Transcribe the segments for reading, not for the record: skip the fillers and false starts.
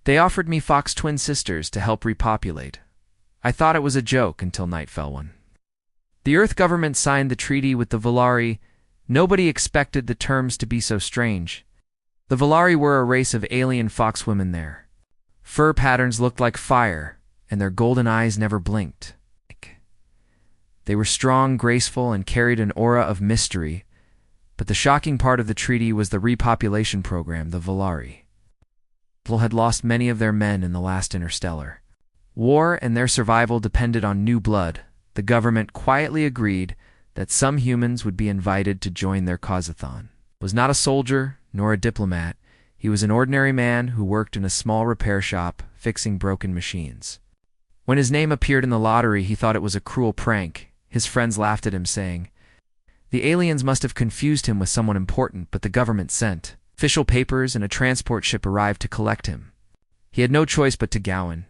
They offered me Fox twin sisters to help repopulate. I thought it was a joke until night fell one. The Earth government signed the treaty with the Volari. Nobody expected the terms to be so strange. The Volari were a race of alien fox women there. Fur patterns looked like fire, and their golden eyes never blinked. They were strong, graceful, and carried an aura of mystery, but the shocking part of the treaty was the repopulation program, the Volari. People had lost many of their men in the last interstellar. War and their survival depended on new blood. The government quietly agreed that some humans would be invited to join their causathon. He was not a soldier, nor a diplomat. He was an ordinary man who worked in a small repair shop, fixing broken machines. When his name appeared in the lottery, he thought it was a cruel prank. His friends laughed at him, saying, "The aliens must have confused him with someone important," but the government sent official papers, and a transport ship arrived to collect him. He had no choice but to go in.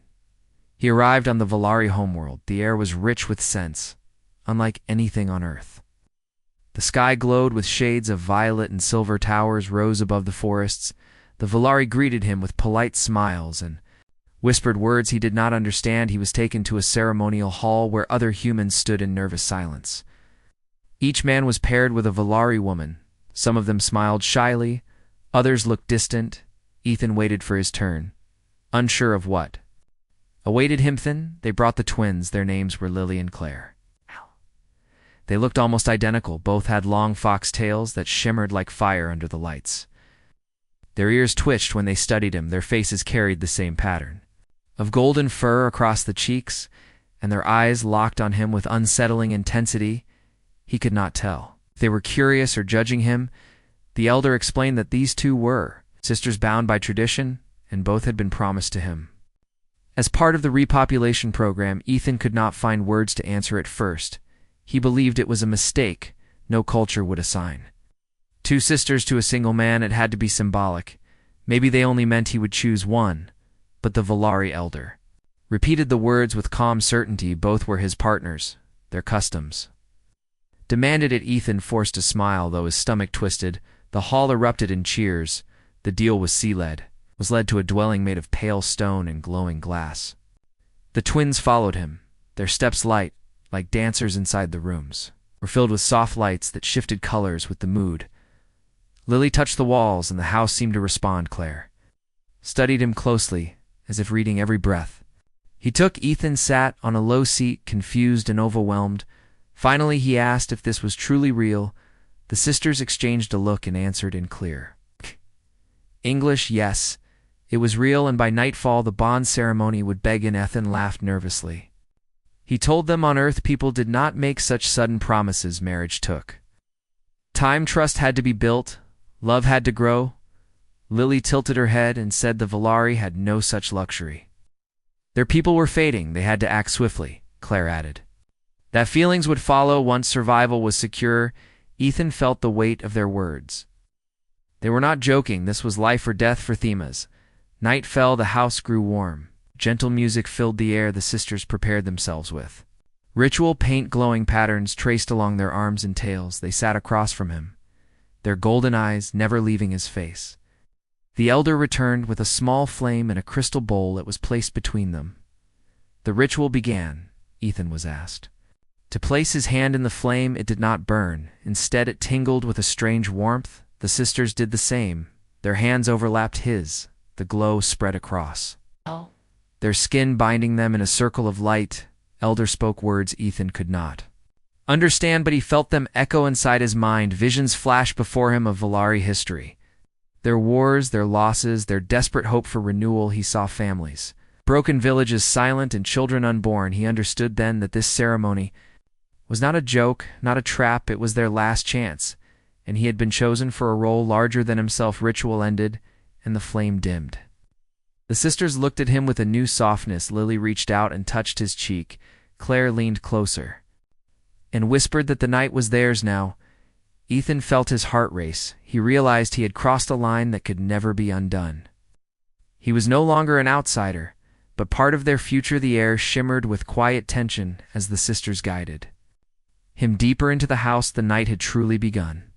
He arrived on the Volari homeworld. The air was rich with scents, unlike anything on Earth. The sky glowed with shades of violet, and silver towers rose above the forests. The Volari greeted him with polite smiles and whispered words he did not understand. He was taken to a ceremonial hall where other humans stood in nervous silence. Each man was paired with a Volari woman. Some of them smiled shyly, others looked distant. Ethan waited for his turn, unsure of what awaited him. Then they brought the twins. Their names were Lily and Claire. They looked almost identical. Both had long fox tails that shimmered like fire under the lights. Their ears twitched when they studied him. Their faces carried the same pattern of golden fur across the cheeks, and their eyes locked on him with unsettling intensity. He could not tell if they were curious or judging him. The elder explained that these two were sisters bound by tradition, and both had been promised to him. As part of the repopulation program, Ethan could not find words to answer at first. He believed it was a mistake no culture would assign. Two sisters to a single man, it had to be symbolic. Maybe they only meant he would choose one, but the Volari elder repeated the words with calm certainty. Both were his partners. Their customs demanded it. Ethan forced a smile, though his stomach twisted. The hall erupted in cheers. The deal was led to a dwelling made of pale stone and glowing glass. The twins followed him. Their steps light, like dancers inside the rooms, were filled with soft lights that shifted colors with the mood. Lily touched the walls, and the house seemed to respond. Claire studied him closely, as if reading every breath. He took Ethan, sat on a low seat, confused and overwhelmed. Finally, he asked if this was truly real. The sisters exchanged a look and answered in clear English, yes, it was real, and by nightfall the bond ceremony would begin. Ethan laughed nervously. He told them on Earth people did not make such sudden promises. Marriage took time, trust had to be built, love had to grow. Lily tilted her head and said the Volari had no such luxury. Their people were fading, they had to act swiftly, Claire added. That feelings would follow once survival was secure. Ethan felt the weight of their words. They were not joking. This was life or death for Themas. Night fell, the house grew warm. Gentle music filled the air the sisters prepared themselves with. Ritual paint glowing patterns traced along their arms and tails. They sat across from him, their golden eyes never leaving his face. The elder returned with a small flame in a crystal bowl that was placed between them. The ritual began. Ethan was asked to place his hand in the flame. It did not burn. Instead, it tingled with a strange warmth. The sisters did the same. Their hands overlapped his. The glow spread across their skin, binding them in a circle of light. Elder spoke words Ethan could not understand, but he felt them echo inside his mind. Visions flashed before him of Volari history. Their wars, their losses, their desperate hope for renewal. He saw families, broken villages, silent, and children unborn. He understood then that this ceremony was not a joke, not a trap. It was their last chance, and he had been chosen for a role larger than himself. Ritual ended, and the flame dimmed. The sisters looked at him with a new softness. Lily reached out and touched his cheek. Claire leaned closer and whispered that the night was theirs now. Ethan felt his heart race. He realized he had crossed a line that could never be undone. He was no longer an outsider, but part of their future. The air shimmered with quiet tension as the sisters guided him deeper into the house. The night had truly begun.